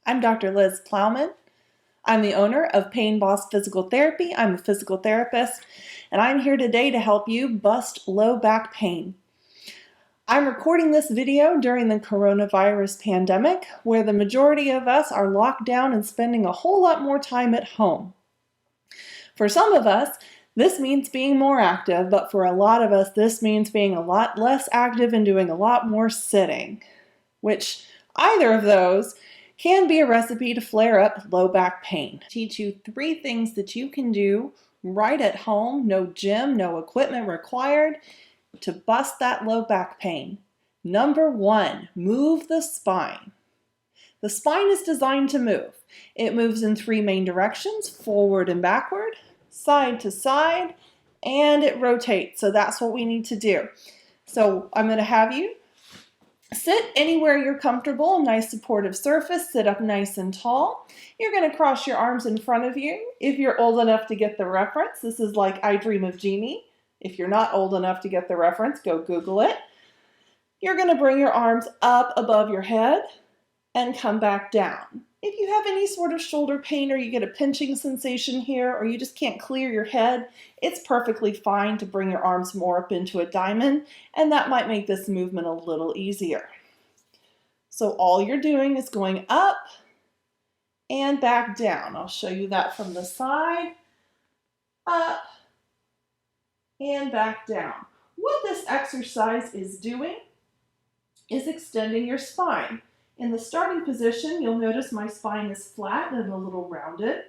I'm Dr. Liz Plowman. I'm the owner of Pain Boss Physical Therapy. I'm a physical therapist, and I'm here today to help you bust low back pain. I'm recording this video during the coronavirus pandemic, where the majority of us are locked down and spending a whole lot more time at home. For some of us, this means being more active, but for a lot of us, this means being a lot less active and doing a lot more sitting, which either of those can be a recipe to flare up low back pain. Teach you 3 things that you can do right at home, no gym, no equipment required, to bust that low back pain. Number 1, move the spine. The spine is designed to move. It moves in 3 main directions, forward and backward, side to side, and it rotates. So that's what we need to do. So I'm going to have you sit anywhere you're comfortable, a nice supportive surface, sit up nice and tall. You're going to cross your arms in front of you. If you're old enough to get the reference, this is like I Dream of Jeannie. If you're not old enough to get the reference, go Google it. You're going to bring your arms up above your head and come back down. If you have any sort of shoulder pain or you get a pinching sensation here or you just can't clear your head, it's perfectly fine to bring your arms more up into a diamond, and that might make this movement a little easier. So all you're doing is going up and back down. I'll show you that from the side. Up and back down. What this exercise is doing is extending your spine. In the starting position, you'll notice my spine is flat and a little rounded.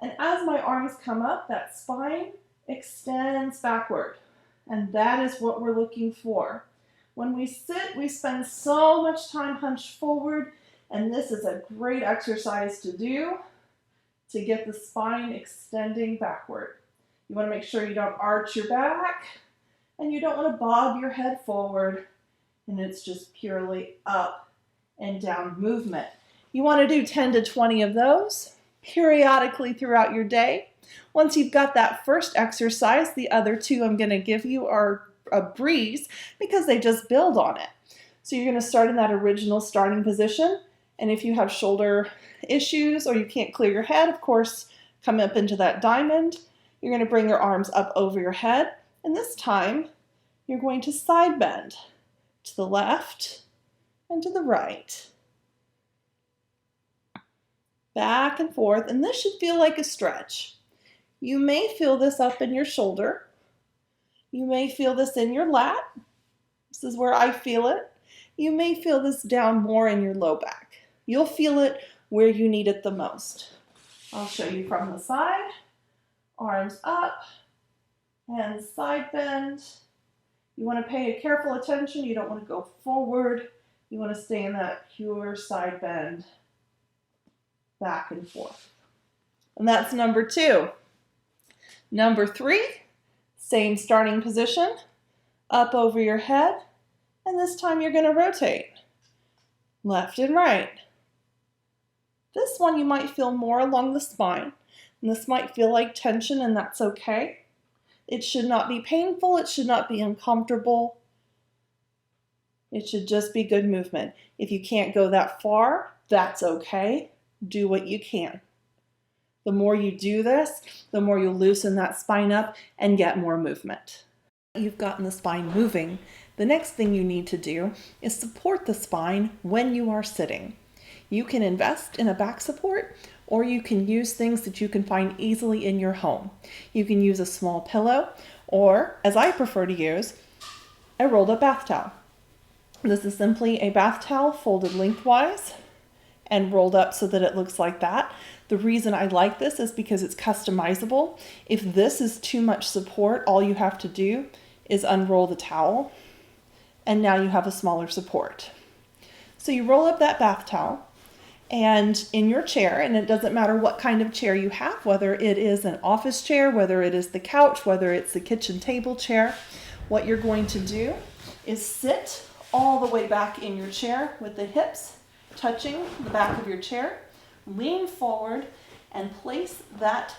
And as my arms come up, that spine extends backward. And that is what we're looking for. When we sit, we spend so much time hunched forward, and this is a great exercise to do to get the spine extending backward. You want to make sure you don't arch your back, and you don't want to bob your head forward, and it's just purely up and down movement. You want to do 10 to 20 of those periodically throughout your day. Once you've got that first exercise, the other 2 I'm going to give you are a breeze because they just build on it. So you're going to start in that original starting position, and if you have shoulder issues or you can't clear your head, of course, come up into that diamond. You're going to bring your arms up over your head, and this time you're going to side bend to the left and to the right. Back and forth, and this should feel like a stretch. You may feel this up in your shoulder. You may feel this in your lat. This is where I feel it. You may feel this down more in your low back. You'll feel it where you need it the most. I'll show you from the side. Arms up and side bend. You want to pay careful attention. You don't want to go forward. You want to stay in that pure side bend, back and forth. And that's number 2. Number 3, same starting position, up over your head, and this time you're going to rotate left and right. This one you might feel more along the spine, and this might feel like tension, and that's okay. It should not be painful. It should not be uncomfortable. It should just be good movement. If you can't go that far, that's okay. Do what you can. The more you do this, the more you'll loosen that spine up and get more movement. You've gotten the spine moving. The next thing you need to do is support the spine when you are sitting. You can invest in a back support, or you can use things that you can find easily in your home. You can use a small pillow, or, as I prefer to use, a rolled up bath towel. This is simply a bath towel folded lengthwise and rolled up so that it looks like that. The reason I like this is because it's customizable. If this is too much support, all you have to do is unroll the towel, and now you have a smaller support. So you roll up that bath towel, and in your chair, and it doesn't matter what kind of chair you have, whether it is an office chair, whether it is the couch, whether it's the kitchen table chair, what you're going to do is sit all the way back in your chair with the hips touching the back of your chair. Lean forward and place that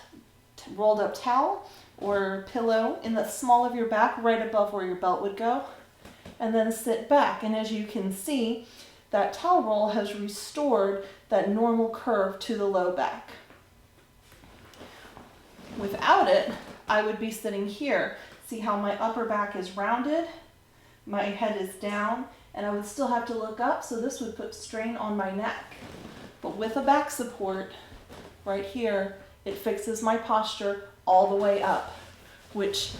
rolled up towel or pillow in the small of your back, right above where your belt would go, and then sit back. And as you can see, that towel roll has restored that normal curve to the low back. Without it, I would be sitting here. See how my upper back is rounded, my head is down, and I would still have to look up, so this would put strain on my neck. But with a back support right here, it fixes my posture all the way up, which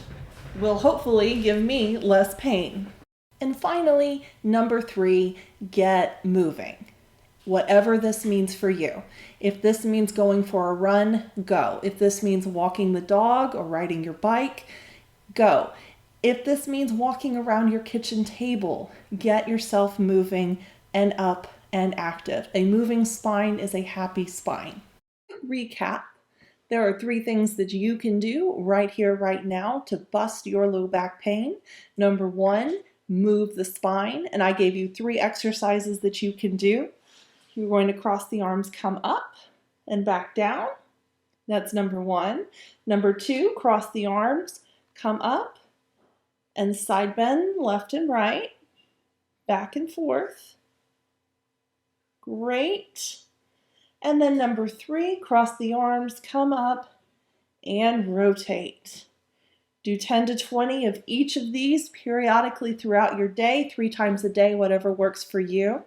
will hopefully give me less pain. And finally, number 3, get moving. Whatever this means for you. If this means going for a run, go. If this means walking the dog or riding your bike, go. If this means walking around your kitchen table, get yourself moving and up and active. A moving spine is a happy spine. Recap. There are 3 things that you can do right here, right now to bust your low back pain. Number 1, move the spine. And I gave you 3 exercises that you can do. You're going to cross the arms, come up and back down. That's number 1. Number 2, cross the arms, come up and side bend left and right, back and forth. Great. And then number 3, cross the arms, come up and rotate. Do 10 to 20 of each of these periodically throughout your day, 3 times a day, whatever works for you.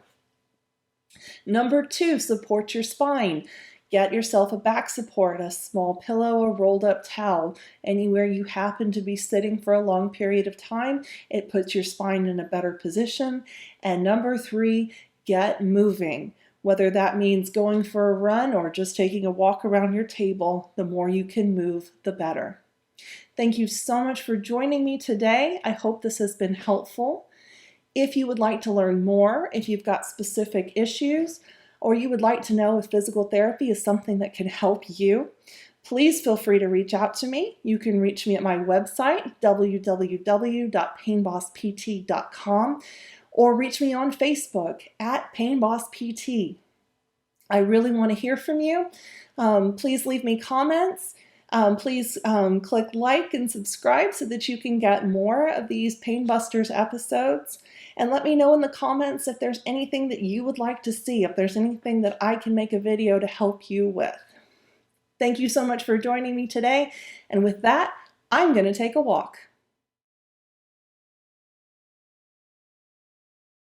Number 2, support your spine. Get yourself a back support, a small pillow, a rolled up towel. Anywhere you happen to be sitting for a long period of time, it puts your spine in a better position. And number 3, get moving. Whether that means going for a run or just taking a walk around your table, the more you can move, the better. Thank you so much for joining me today. I hope this has been helpful. If you would like to learn more, if you've got specific issues, or you would like to know if physical therapy is something that can help you, please feel free to reach out to me. You can reach me at my website, www.painbosspt.com, or reach me on Facebook at PainBossPT. I really want to hear from you. Please leave me comments. Please click like and subscribe so that you can get more of these Pain Busters episodes. And let me know in the comments if there's anything that you would like to see, if there's anything that I can make a video to help you with. Thank you so much for joining me today. And with that, I'm going to take a walk.